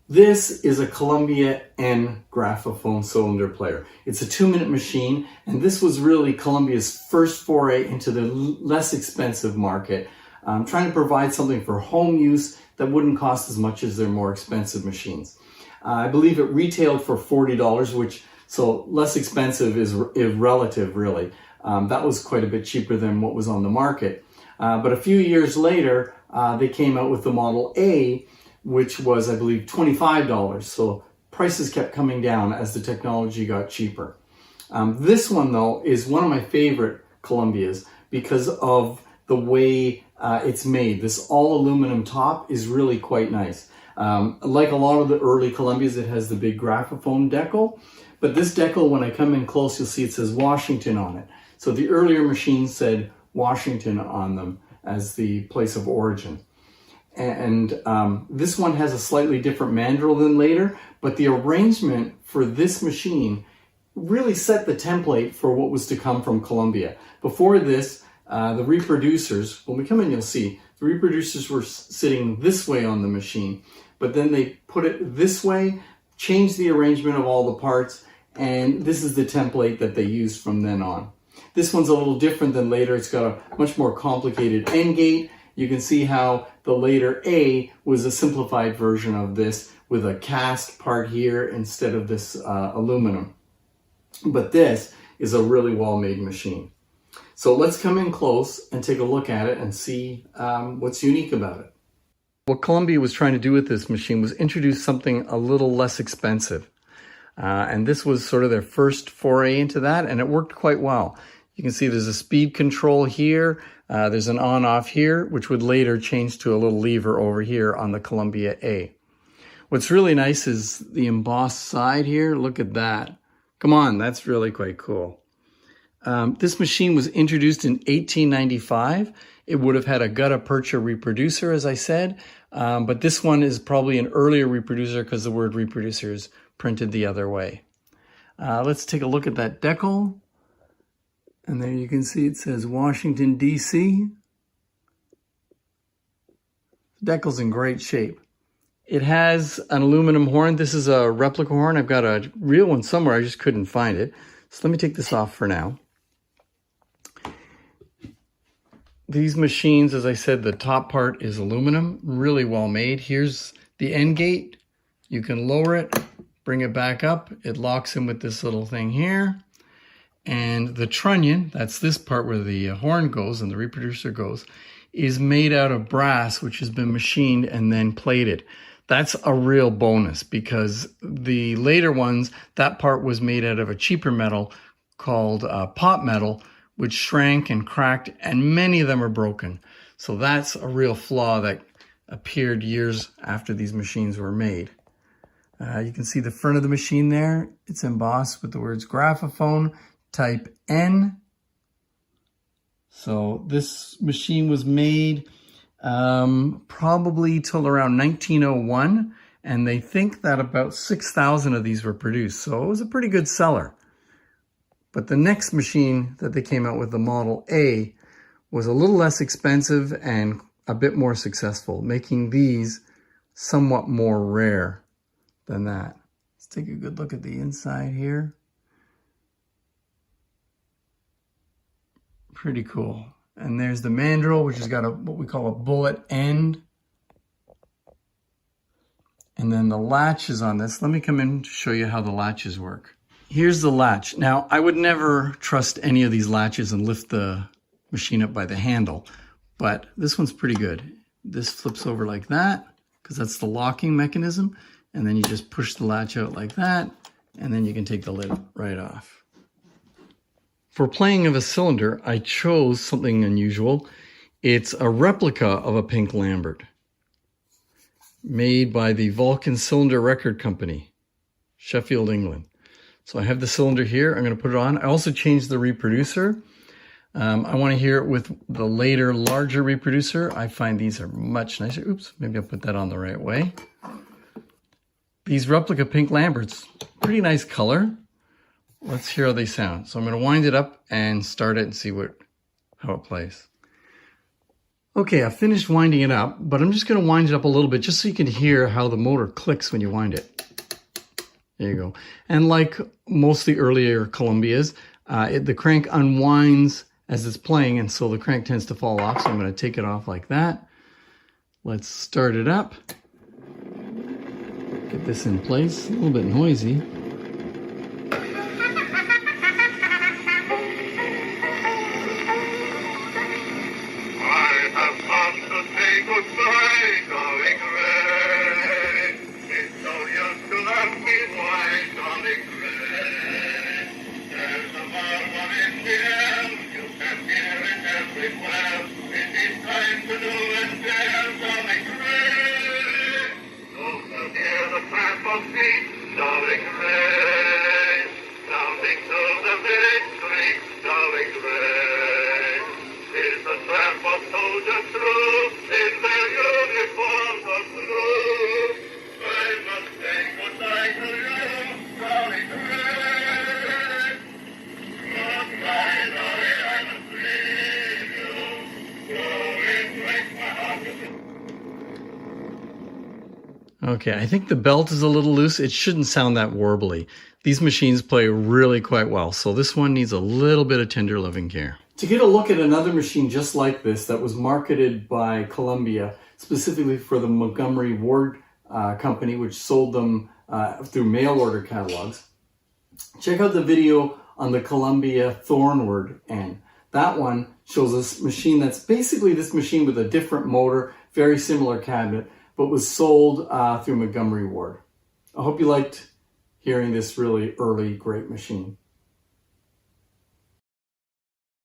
This is a Columbia N graphophone cylinder player. It's a 2-minute machine, and this was really Columbia's first foray into the less expensive market, trying to provide something for home use that wouldn't cost as much as their more expensive machines. I believe it retailed for $40, which, so less expensive is relative, really. That was quite a bit cheaper than what was on the market. But a few years later, they came out with the Model A, which was, I believe, $25. So prices kept coming down as the technology got cheaper. This one, though, is one of my favorite Columbias because of the way it's made. This all aluminum top is really quite nice. Like a lot of the early Columbias, it has the big graphophone decal. But this decal, when I come in close, you'll see it says Washington on it. So the earlier machines said Washington on them as the place of origin. And this one has a slightly different mandrel than later, but the arrangement for this machine really set the template for what was to come from Columbia. Before this, the reproducers, when we come in, you'll see, the reproducers were sitting this way on the machine, but then they put it this way, changed the arrangement of all the parts, and this is the template that they used from then on. This one's a little different than later. It's got a much more complicated end gate. You can see how the later A was a simplified version of this with a cast part here instead of this aluminum. But this is a really well-made machine. So let's come in close and take a look at it and see what's unique about it. What Columbia was trying to do with this machine was introduce something a little less expensive. And this was sort of their first foray into that, and it worked quite well. You can see there's a speed control here. There's an on-off here, which would later change to a little lever over here on the Columbia A. What's really nice is the embossed side here. Look at that. Come on, that's really quite cool. This machine was introduced in 1895. It would have had a gutta-percha reproducer, as I said, but this one is probably an earlier reproducer because the word reproducer is printed the other way. Let's take a look at that decal. And there you can see it says Washington, D.C. The decal's in great shape. It has an aluminum horn. This is a replica horn. I've got a real one somewhere. I just couldn't find it. So let me take this off for now. These machines, as I said, the top part is aluminum, really well made. Here's the end gate. You can lower it, bring it back up. It locks in with this little thing here. And the trunnion, that's this part where the horn goes and the reproducer goes, is made out of brass, which has been machined and then plated. That's a real bonus because the later ones, that part was made out of a cheaper metal called pot metal, which shrank and cracked, and many of them are broken. So that's a real flaw that appeared years after these machines were made. You can see the front of the machine there. It's embossed with the words graphophone. Type N. So this machine was made probably till around 1901, and they think that about 6,000 of these were produced. So it was a pretty good seller. But the next machine that they came out with, the Model A, was a little less expensive and a bit more successful, making these somewhat more rare than that. Let's take a good look at the inside here. Pretty cool. And there's the mandrel, which has got what we call a bullet end. And then the latches on this. Let me come in to show you how the latches work. Here's the latch. Now, I would never trust any of these latches and lift the machine up by the handle, but this one's pretty good. This flips over like that, because that's the locking mechanism. And then you just push the latch out like that, and then you can take the lid right off. For playing of a cylinder, I chose something unusual. It's a replica of a Pink Lambert, made by the Vulcan Cylinder Record Company, Sheffield, England. So I have the cylinder here. I'm going to put it on. I also changed the reproducer. I want to hear it with the later, larger reproducer. I find these are much nicer. Oops, maybe I'll put that on the right way. These replica Pink Lamberts, pretty nice color. Let's hear how they sound. So I'm going to wind it up and start it and see how it plays. Okay, I finished winding it up, but I'm just going to wind it up a little bit just so you can hear how the motor clicks when you wind it. There you go. And like most of the earlier Columbias, the crank unwinds as it's playing, and so the crank tends to fall off. So I'm going to take it off like that. Let's start it up. Get this in place. A little bit noisy. Okay, I think the belt is a little loose. It shouldn't sound that warbly. These machines play really quite well, so this one needs a little bit of tender loving care. To get a look at another machine just like this that was marketed by Columbia, specifically for the Montgomery Ward company, which sold them through mail order catalogs, check out the video on the Columbia Thornward N. That one shows us a machine that's basically this machine with a different motor, very similar cabinet, but was sold through Montgomery Ward. I hope you liked hearing this really early great machine.